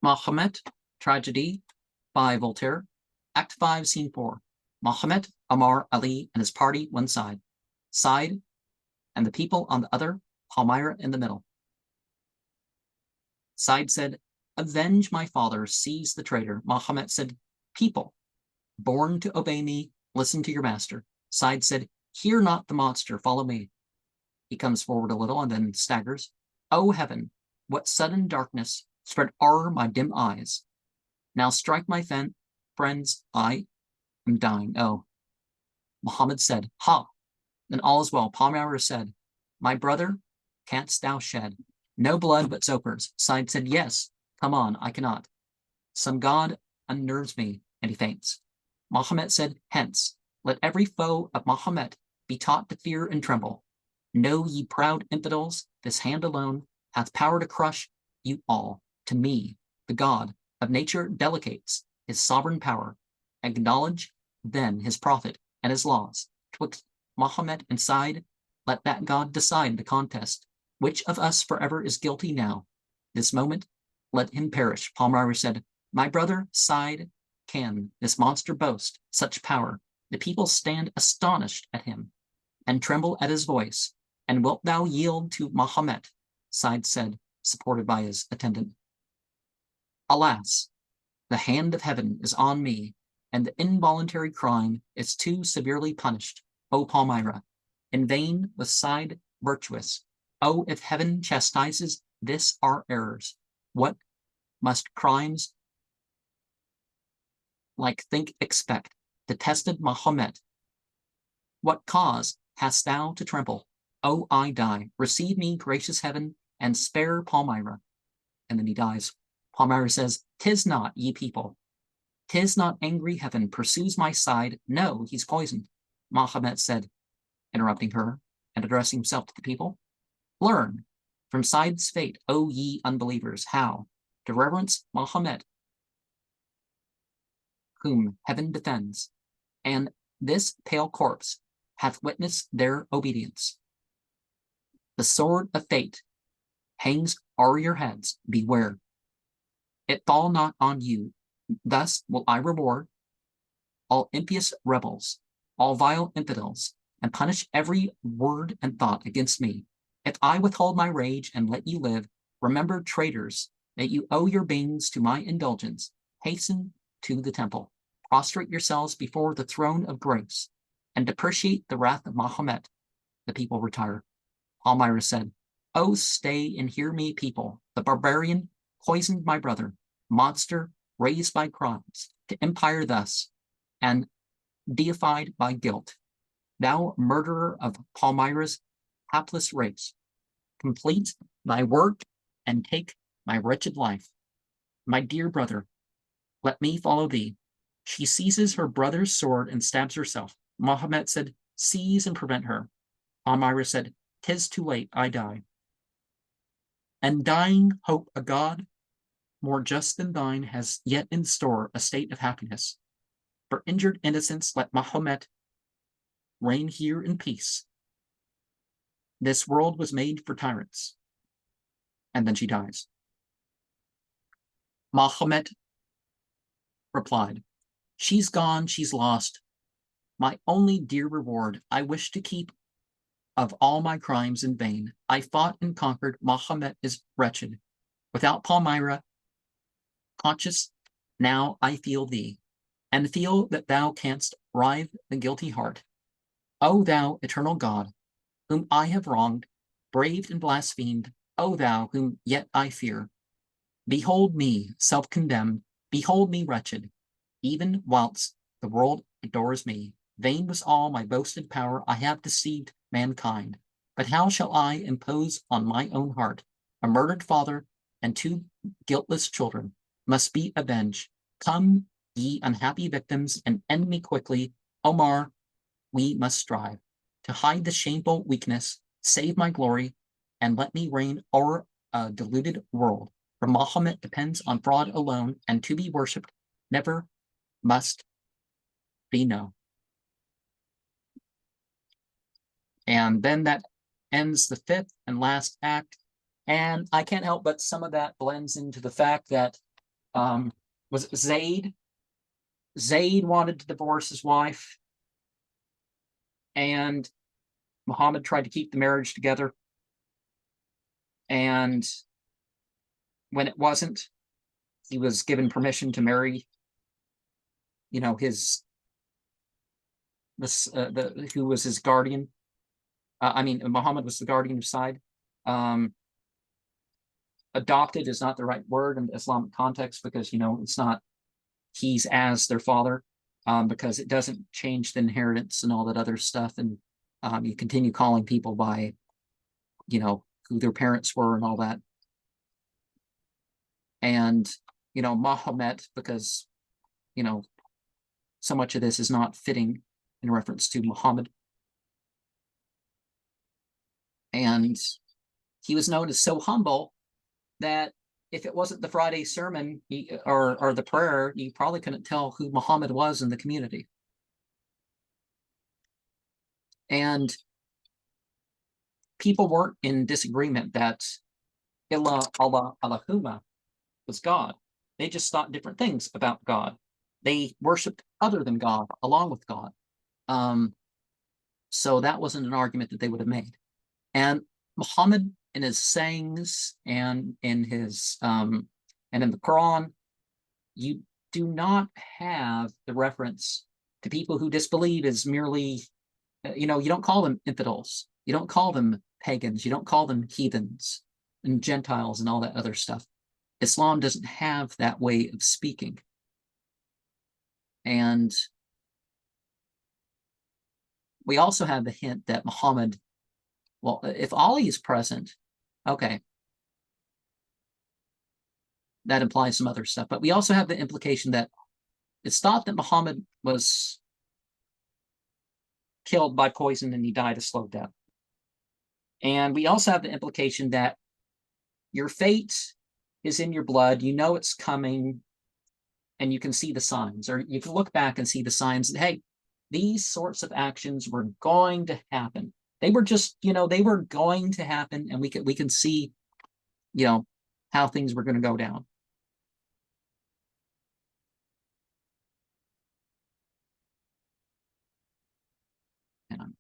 Mahomet, Tragedie by Voltaire, Act 5, Scene 4. Mahomet, Omar, Ali, and his party one side, and the people on the other, Palmyra in the middle. Side said, "Avenge my father, seize the traitor." Mahomet said, "People, born to obey me, listen to your master." Side said, "Hear not the monster, follow me." He comes forward a little and then staggers. "O heaven, what sudden darkness spread o'er my dim eyes. Now strike my friends, I am dying, oh." Mahomet said, "Ha, then all is well." Palmyra said, "My brother, canst thou shed no blood but Zopar's?" Side said, "Yes, come on, I cannot. Some god unnerves me," and he faints. Mahomet said, "Hence, let every foe of Mahomet be taught to fear and tremble. Know ye proud infidels, this hand alone hath power to crush you all. To me, the God of nature delegates his sovereign power. Acknowledge then his prophet and his laws. Twixt Mahomet and Side, let that God decide the contest. Which of us forever is guilty now? This moment, let him perish." Palmyra said, "My brother Side, can this monster boast such power? The people stand astonished at him and tremble at his voice. And wilt thou yield to Mahomet?" Side said, supported by his attendant. "Alas, the hand of heaven is on me, and the involuntary crime is too severely punished. O Palmyra, in vain was Side virtuous. Oh, if heaven chastises this our errors, what must crimes like think expect? Detested Mahomet, what cause hast thou to tremble? Oh, I die. Receive me, gracious heaven, and spare Palmyra." And then he dies. Palmyra says, "'Tis not, ye people. 'Tis not angry heaven pursues my Side. No, he's poisoned." Mahomet said, interrupting her and addressing himself to the people, "Learn from Side's fate, O ye unbelievers, how to reverence Mahomet, whom heaven defends, and this pale corpse hath witnessed their obedience. The sword of fate hangs o'er your heads. Beware it fall not on you. Thus will I reward all impious rebels, all vile infidels, and punish every word and thought against me. If I withhold my rage and let you live, remember, traitors, that you owe your beings to my indulgence. Hasten to the temple, prostrate yourselves before the throne of grace, and depreciate the wrath of Mahomet." The people retire. Palmyra said, "Oh, stay and hear me, people. The barbarian poisoned my brother, monster raised by crimes, to empire thus, and deified by guilt. Thou murderer of Palmyra's hapless race, complete thy work and take my wretched life. My dear brother, let me follow thee." She seizes her brother's sword and stabs herself. Mahomet said, "Seize and prevent her." Palmyra said, "'Tis too late, I die. And dying hope a God more just than thine has yet in store a state of happiness. For injured innocence let Mahomet reign here in peace. This world was made for tyrants." And then she dies. Mahomet replied, "She's gone, she's lost. My only dear reward I wish to keep of all my crimes in vain. I fought and conquered. Mahomet is wretched. Without Palmyra, conscious, now I feel thee, and feel that thou canst rive the guilty heart. O thou eternal God, whom I have wronged, braved and blasphemed, O thou whom yet I fear, behold me self-condemned, behold me wretched, even whilst the world adores me. Vain was all my boasted power, I have deceived mankind. But how shall I impose on my own heart? A murdered father and two guiltless children must be avenged. Come, ye unhappy victims, and end me quickly. Omar, we must strive to hide the shameful weakness, save my glory, and let me reign o'er a deluded world. For Mahomet depends on fraud alone, and to be worshipped never must be known." And then that ends the fifth and last act. And I can't help but some of that blends into the fact that Was it Zayd? Zayd wanted to divorce his wife, and Muhammad tried to keep the marriage together. And when it wasn't, he was given permission to marry, his who was his guardian. Muhammad was the guardian of Said. Adopted is not the right word in the Islamic context, because it's not he's as their father, because it doesn't change the inheritance and all that other stuff, and you continue calling people by who their parents were and all that. And Mahomet, because so much of this is not fitting in reference to Muhammad. And he was known as so humble that if it wasn't the Friday sermon or the prayer, you probably couldn't tell who Muhammad was in the community. And people weren't in disagreement that Allahumma was God. They just thought different things about God. They worshipped other than God along with God. So that wasn't an argument that they would have made. And Muhammad, in his sayings and in his and in the Quran, you do not have the reference to people who disbelieve as merely, you don't call them infidels, you don't call them pagans, you don't call them heathens and Gentiles and all that other stuff. Islam doesn't have that way of speaking. And we also have the hint that Muhammad, well, if Ali is present, okay, that implies some other stuff. But we also have the implication that it's thought that Muhammad was killed by poison and he died a slow death. And we also have the implication that your fate is in your blood, it's coming, and you can see the signs, or you can look back and see the signs that, hey, these sorts of actions were going to happen. They were just, they were going to happen, and we can see, how things were going to go down. And I'm